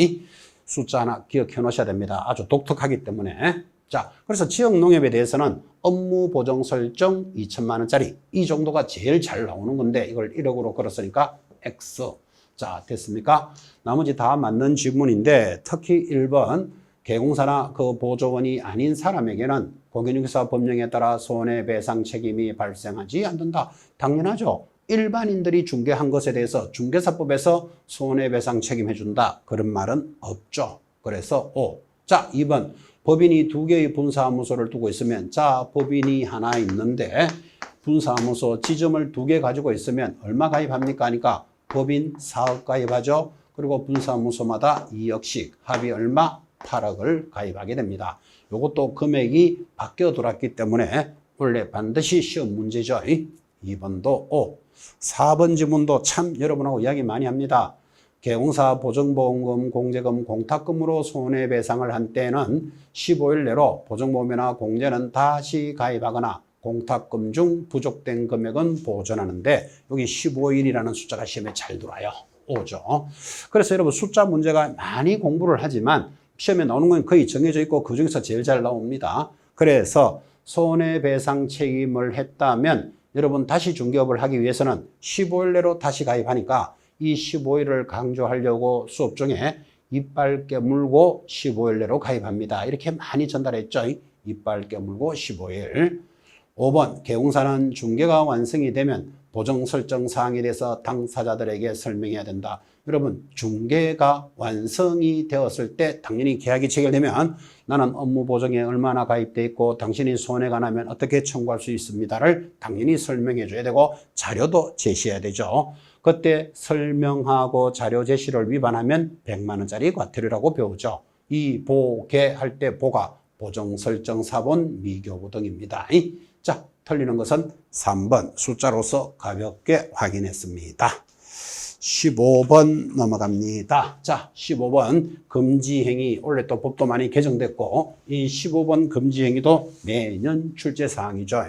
Speaker 1: 숫자 하나 기억해 놓으셔야 됩니다. 아주 독특하기 때문에. 자, 그래서 지역농협에 대해서는 업무 보증 설정 2천만 원짜리 이 정도가 제일 잘 나오는 건데 이걸 1억으로 걸었으니까 X. 자, 됐습니까? 나머지 다 맞는 지문인데 특히 1번 개공사나 그 보조원이 아닌 사람에게는 공인중개사 법령에 따라 손해배상 책임이 발생하지 않는다. 당연하죠. 일반인들이 중개한 것에 대해서 중개사법에서 손해배상 책임해 준다. 그런 말은 없죠. 그래서 O. 자, 2번 법인이 2개의 분사무소를 두고 있으면 자, 법인이 하나 있는데 분사무소 지점을 2개 가지고 있으면 얼마 가입합니까? 하니까 법인 4억 가입하죠. 그리고 분사무소마다 2억씩 합이 얼마? 8억을 가입하게 됩니다. 이것도 금액이 바뀌어 돌았기 때문에 원래 반드시 시험 문제죠. 2번도 O. 4번 지문도 참 여러분하고 이야기 많이 합니다. 개공사 보증보험금, 공제금, 공탁금으로 손해배상을 한 때는 15일 내로 보증보험이나 공제는 다시 가입하거나 공탁금 중 부족된 금액은 보존하는데 여기 15일이라는 숫자가 시험에 잘 들어와요. 오죠. 그래서 여러분 숫자 문제가 많이 공부를 하지만 시험에 나오는 건 거의 정해져 있고 그중에서 제일 잘 나옵니다. 그래서 손해배상 책임을 했다면 여러분 다시 중개업을 하기 위해서는 15일 내로 다시 가입하니까 이 15일을 강조하려고 수업 중에 이빨 깨물고 15일 내로 가입합니다. 이렇게 많이 전달했죠. 이빨 깨물고 15일. 5번 개공사는 중개가 완성이 되면 보증 설정 사항에 대해서 당사자들에게 설명해야 된다. 여러분 중개가 완성이 되었을 때 당연히 계약이 체결되면 나는 업무 보증에 얼마나 가입돼 있고 당신이 손해가 나면 어떻게 청구할 수 있습니다를 당연히 설명해 줘야 되고 자료도 제시해야 되죠. 그때 설명하고 자료 제시를 위반하면 100만 원짜리 과태료라고 배우죠. 이 보개할 때 보가 보증 설정 사본 미교부 등입니다. 자, 틀리는 것은 3번 숫자로서 가볍게 확인했습니다. 15번 넘어갑니다. 자, 15번 금지행위. 원래 또 법도 많이 개정됐고 이 15번 금지행위도 매년 출제사항이죠.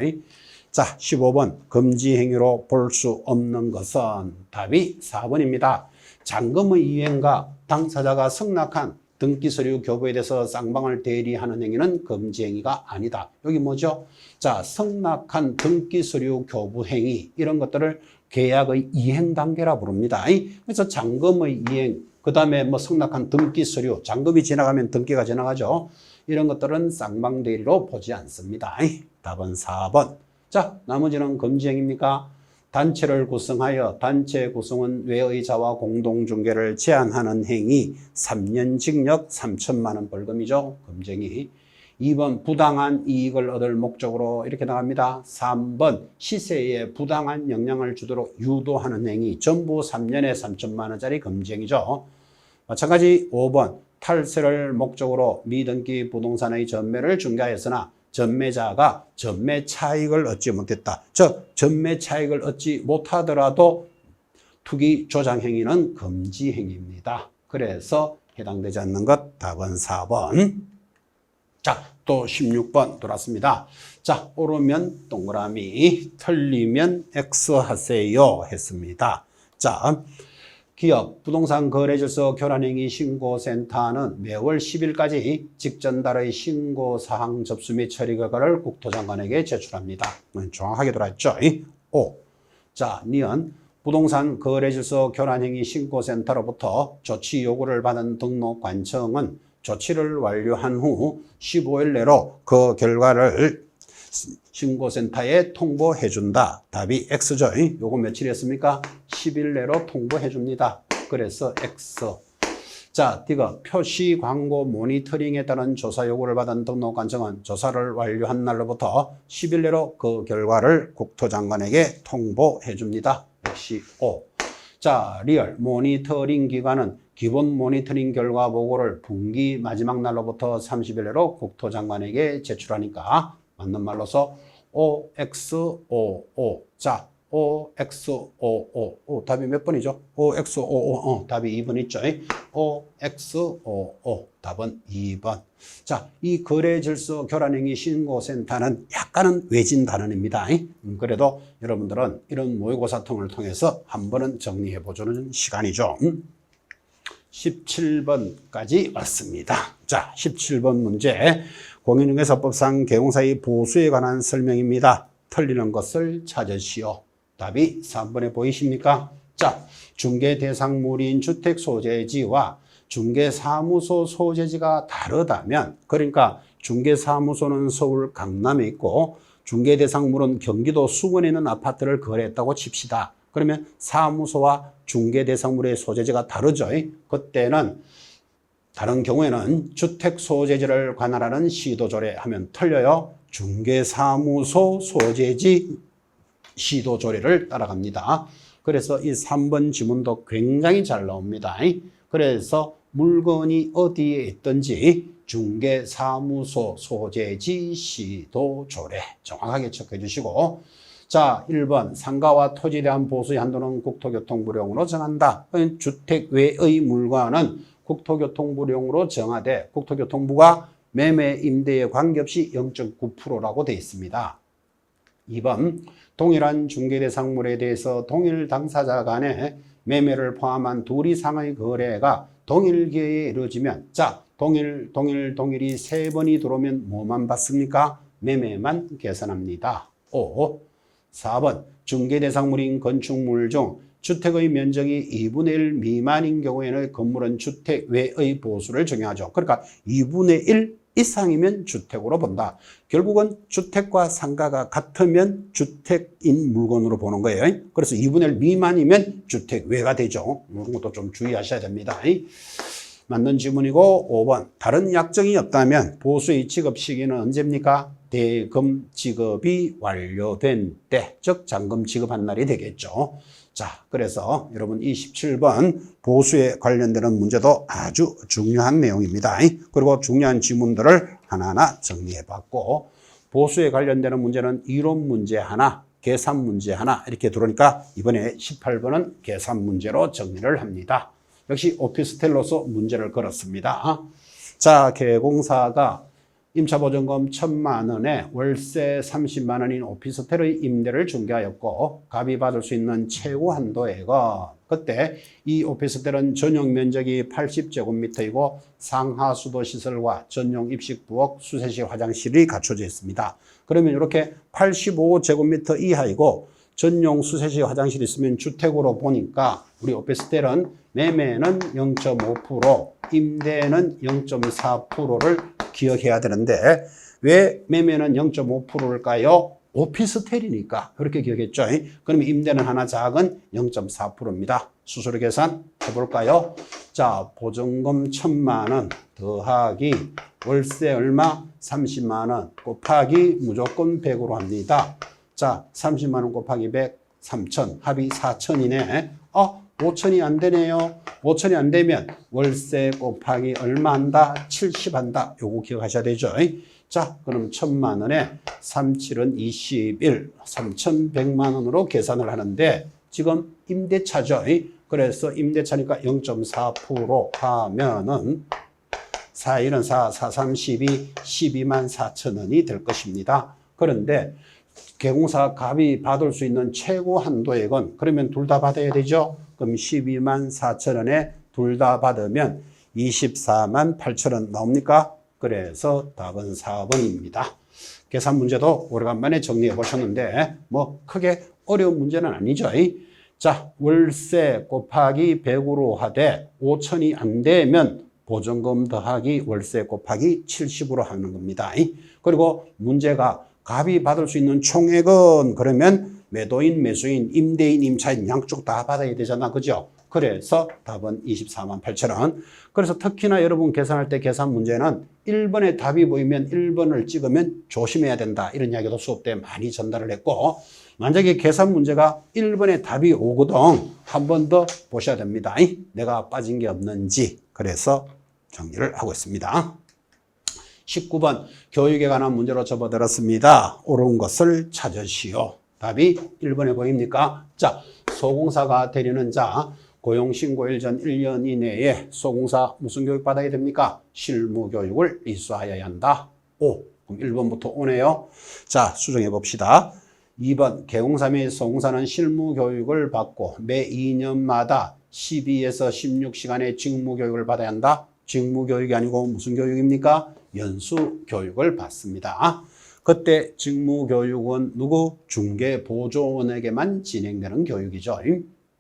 Speaker 1: 자, 15번 금지행위로 볼 수 없는 것은 답이 4번입니다. 잔금의 이행과 당사자가 승낙한 등기서류 교부에 대해서 쌍방을 대리하는 행위는 금지행위가 아니다. 여기 뭐죠? 자, 승낙한 등기서류 교부 행위 이런 것들을 계약의 이행 단계라 부릅니다. 그래서 잔금의 이행, 그 다음에 뭐 승낙한 등기서류, 잔금이 지나가면 등기가 지나가죠. 이런 것들은 쌍방 대리로 보지 않습니다. 답은 4번. 자, 나머지는 금지행위입니까? 단체를 구성하여 단체 구성은 외의자와 공동중개를 제한하는 행위 3년 징역 3천만 원 벌금이죠. 금지행위. 2번 부당한 이익을 얻을 목적으로 이렇게 나갑니다. 3번 시세에 부당한 영향을 주도록 유도하는 행위 전부 3년에 3천만 원짜리 금지행위죠. 마찬가지 5번 탈세를 목적으로 미등기 부동산의 전매를 중개하였으나 전매자가 전매 차익을 얻지 못했다. 즉 전매 차익을 얻지 못하더라도 투기 조장 행위는 금지 행위입니다. 그래서 해당되지 않는 것 답은 4번. 자, 또 16번 돌았습니다. 자, 옳으면 동그라미, 틀리면 X 하세요 했습니다. 자, 기업 부동산 거래질서 교란행위 신고센터는 매월 10일까지 직전 달의 신고사항 접수 및 처리 결과를 국토장관에게 제출합니다. 정확하게 돌아있죠? 5. 자, 니은 부동산 거래질서 교란행위 신고센터로부터 조치 요구를 받은 등록관청은 조치를 완료한 후 15일 내로 그 결과를 신고센터에 통보해 준다. 답이 X죠. 요거 며칠이었습니까? 10일 내로 통보해 줍니다. 그래서 X. 자, D가 표시 광고 모니터링에 따른 조사 요구를 받은 등록관청은 조사를 완료한 날로부터 10일 내로 그 결과를 국토장관에게 통보해 줍니다. 역시 O. 자, 리얼 모니터링 기관은 기본 모니터링 결과 보고를 분기 마지막 날로부터 30일 내로 국토장관에게 제출하니까 맞는 말로서 OXOO. 자, OXOO. 답이 몇 번이죠? OXOO. 답이 2번 있죠? OXOO. 답은 2번. 자, 이 거래질서 교란행위 신고센터는 약간은 외진 단어입니다. 그래도 여러분들은 이런 모의고사통을 통해서 한 번은 정리해 보자는 시간이죠. 17번까지 왔습니다. 자, 17번 문제. 공인중개사법상 개공사의 보수에 관한 설명입니다. 틀리는 것을 찾으시오. 답이 3번에 보이십니까? 자, 중개대상물인 주택소재지와 중개사무소 소재지가 다르다면, 그러니까 중개사무소는 서울 강남에 있고 중개대상물은 경기도 수원에 있는 아파트를 거래했다고 칩시다. 그러면 사무소와 중개대상물의 소재지가 다르죠. 그때는 다른 경우에는 주택소재지를 관할하는 시도조례 하면 틀려요. 중개사무소 소재지 시도조례를 따라갑니다. 그래서 이 3번 지문도 굉장히 잘 나옵니다. 그래서 물건이 어디에 있든지 중개사무소 소재지 시도조례 정확하게 체크해 주시고, 자, 1번 상가와 토지에 대한 보수의 한도는 국토교통부령으로 정한다. 주택 외의 물건은 국토교통부령으로 정하되 국토교통부가 매매 임대에 관계없이 0.9%라고 되어 있습니다. 2번 동일한 중개대상물에 대해서 동일 당사자 간에 매매를 포함한 둘 이상의 거래가 동일 기회에 이루어지면, 자, 동일이 3번이 들어오면 뭐만 받습니까? 매매만 계산합니다. 5. 4번 중개대상물인 건축물 중 주택의 면적이 2분의 1 미만인 경우에는 건물은 주택 외의 보수를 정의하죠. 그러니까 2분의 1 이상이면 주택으로 본다. 결국은 주택과 상가가 같으면 주택인 물건으로 보는 거예요. 그래서 2분의 1 미만이면 주택 외가 되죠. 이런 것도 좀 주의하셔야 됩니다. 맞는 지문이고, 5번 다른 약정이 없다면 보수의 지급 시기는 언제입니까? 대금 지급이 완료된 때, 즉 잔금 지급한 날이 되겠죠. 자, 그래서 여러분 27번 보수에 관련되는 문제도 아주 중요한 내용입니다. 그리고 중요한 지문들을 하나하나 정리해 봤고, 보수에 관련되는 문제는 이론 문제 하나, 계산 문제 하나 이렇게 들어오니까 이번에 18번은 계산 문제로 정리를 합니다. 역시 오피스텔로서 문제를 걸었습니다. 자, 개공사가 임차보증금 1,000만 원에 월세 30만 원인 오피스텔의 임대를 중개하였고 갑이 받을 수 있는 최고 한도액은, 그때 이 오피스텔은 전용 면적이 80제곱미터이고 상하수도 시설과 전용 입식 부엌, 수세식 화장실이 갖춰져 있습니다. 그러면 이렇게 85제곱미터 이하이고 전용 수세식 화장실이 있으면 주택으로 보니까 우리 오피스텔은 매매는 0.5%, 임대는 0.4%를 기억해야 되는데, 왜 매매는 0.5%일까요? 오피스텔이니까 그렇게 기억했죠. 그러면 임대는 하나 작은 0.4%입니다. 수수료 계산 해볼까요? 자, 보증금 1,000만 원 더하기 월세 얼마? 30만 원 곱하기 무조건 100으로 합니다. 자, 30만 원 곱하기 100, 3,000, 합이 4,000이네. 5,000이 안 되네요. 5,000이 안 되면 월세 곱하기 얼마 한다? 70 한다. 요거 기억하셔야 되죠. 자, 그럼 1,000만 원에 37은 21, 3,100만 원으로 계산을 하는데 지금 임대차죠. 그래서 임대차니까 0.4% 하면은 4일은 4, 4, 3, 12, 12만 4천 원이 될 것입니다. 그런데 개공사 갑이 받을 수 있는 최고 한도액은 그러면 둘 다 받아야 되죠. 그럼 12만 4천 원에 둘 다 받으면 24만 8천 원 나옵니까? 그래서 답은 4번입니다. 계산 문제도 오래간만에 정리해 보셨는데 뭐 크게 어려운 문제는 아니죠. 자, 월세 곱하기 100으로 하되 5천이 안 되면 보증금 더하기 월세 곱하기 70으로 하는 겁니다. 그리고 문제가 갑이 받을 수 있는 총액은 그러면 매도인, 매수인, 임대인, 임차인 양쪽 다 받아야 되잖아. 그죠? 그래서 답은 24만 8천 원. 그래서 특히나 여러분 계산할 때 계산 문제는 1번에 답이 보이면 1번을 찍으면 조심해야 된다. 이런 이야기도 수업 때 많이 전달을 했고 만약에 계산 문제가 1번에 답이 오거든 한 번 더 보셔야 됩니다. 내가 빠진 게 없는지. 그래서 정리를 하고 있습니다. 19번 교육에 관한 문제로 접어들었습니다. 옳은 것을 찾으시오. 답이 1번에 보입니까? 자, 소공사가 되려는 자 고용신고일 전 1년 이내에 소공사 무슨 교육 받아야 됩니까? 실무교육을 이수하여야 한다. 오, 그럼 1번부터 오네요. 자, 수정해 봅시다. 2번 개공사 및 소공사는 실무교육을 받고 매 2년마다 12에서 16시간의 직무교육을 받아야 한다. 직무교육이 아니고 무슨 교육입니까? 연수교육을 받습니다. 그때 직무교육은 누구? 중개보조원에게만 진행되는 교육이죠.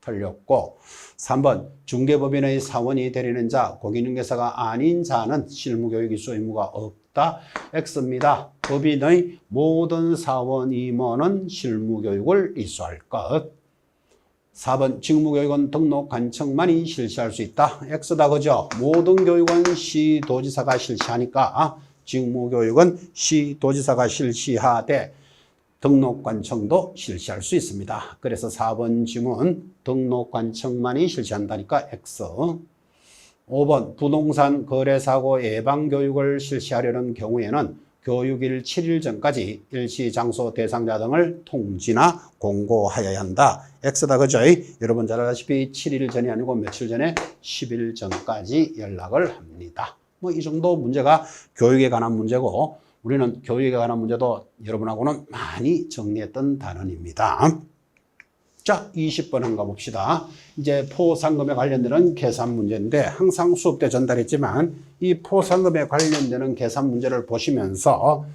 Speaker 1: 틀렸고 3번 중개법인의 사원이 되려는 자 공인중개사가 아닌 자는 실무교육 이수 의무가 없다. X입니다. 법인의 모든 사원 임원은 실무교육을 이수할 것. 4번 직무교육은 등록 관청만이 실시할 수 있다. X다. 그죠? 모든 교육은 시도지사가 실시하니까 직무교육은 시도지사가 실시하되 등록관청도 실시할 수 있습니다. 그래서 4번 지문 등록관청만이 실시한다니까 X. 5번 부동산 거래사고 예방교육을 실시하려는 경우에는 교육일 7일 전까지 일시장소 대상자 등을 통지나 공고하여야 한다. X다. 그죠? 여러분 잘 아시다시피 7일 전이 아니고 며칠 전에 10일 전까지 연락을 합니다. 뭐 이 정도 문제가 교육에 관한 문제고 우리는 교육에 관한 문제도 여러분하고는 많이 정리했던 단원입니다. 자, 20번 한번 봅시다. 이제 포상금에 관련되는 계산 문제인데 항상 수업 때 전달했지만 이 포상금에 관련되는 계산 문제를 보시면서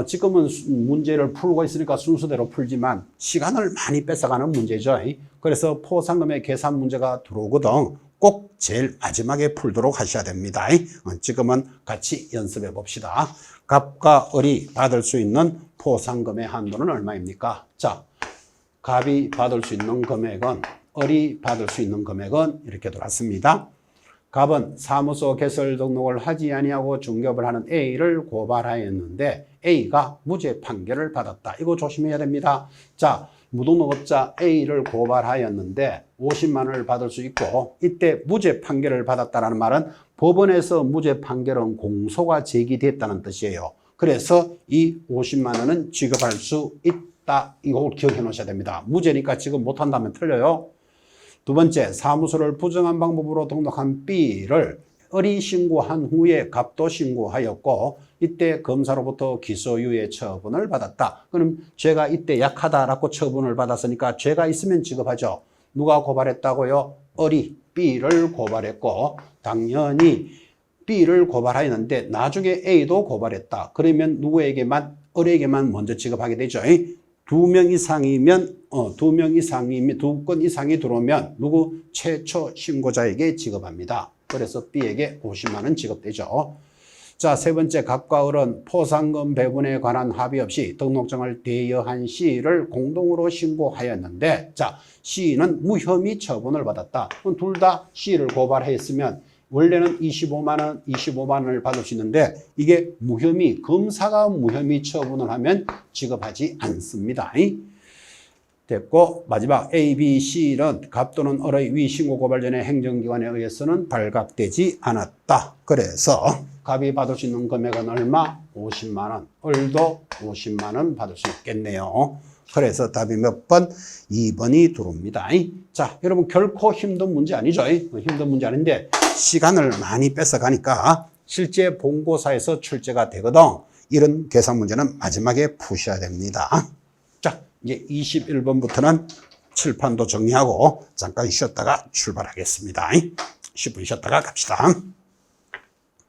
Speaker 1: 지금은 문제를 풀고 있으니까 순서대로 풀지만 시간을 많이 뺏어가는 문제죠. 그래서 포상금의 계산 문제가 들어오거든 꼭 제일 마지막에 풀도록 하셔야 됩니다. 지금은 같이 연습해 봅시다. 갑과 을이 받을 수 있는 포상금의 한도는 얼마입니까? 자, 갑이 받을 수 있는 금액은 을이 받을 수 있는 금액은 이렇게 들어왔습니다. 갑은 사무소 개설 등록을 하지 아니하고 중개업을 하는 A를 고발하였는데 A가 무죄 판결을 받았다. 이거 조심해야 됩니다. 자, 무등록업자 A를 고발하였는데 50만 원을 받을 수 있고 이때 무죄 판결을 받았다는 말은 법원에서 무죄 판결은 공소가 제기됐다는 뜻이에요. 그래서 이 50만 원은 지급할 수 있다. 이거 기억해 놓으셔야 됩니다. 무죄니까 지금 못한다면 틀려요. 두 번째, 사무소를 부정한 방법으로 등록한 B를 을이 신고한 후에 갑도 신고하였고 이때 검사로부터 기소유예 처분을 받았다. 그럼 죄가 이때 약하다라고 처분을 받았으니까 죄가 있으면 지급하죠. 누가 고발했다고요? 을이 B를 고발했고 당연히 B를 고발하였는데 나중에 A도 고발했다. 그러면 누구에게만? 을에게만 먼저 지급하게 되죠. 두 명 이상이면 두 건 이상이 들어오면 누구? 최초 신고자에게 지급합니다. 그래서 B에게 50만 원 지급되죠. 자, 세 번째, 갑과 을은 포상금 배분에 관한 합의 없이 등록증을 대여한 C를 공동으로 신고하였는데 자, C는 무혐의 처분을 받았다. 그럼 둘 다 C를 고발했으면 원래는 25만 원을 받을 수 있는데 이게 무혐의, 검사가 무혐의 처분을 하면 지급하지 않습니다. 됐고 마지막 A, B, C는 갑 또는 을의 위신고 고발 전에 행정기관에 의해서는 발각되지 않았다. 그래서 갑이 받을 수 있는 금액은 얼마? 50만 원. 을도 50만 원 받을 수 있겠네요. 그래서 답이 몇 번? 2번이 들어옵니다. 자, 여러분 결코 힘든 문제 아니죠? 힘든 문제 아닌데 시간을 많이 뺏어가니까 실제 본고사에서 출제가 되거든. 이런 계산 문제는 마지막에 푸셔야 됩니다. 자, 이제 21번부터는 칠판도 정리하고 잠깐 쉬었다가 출발하겠습니다. 10분 쉬었다가 갑시다.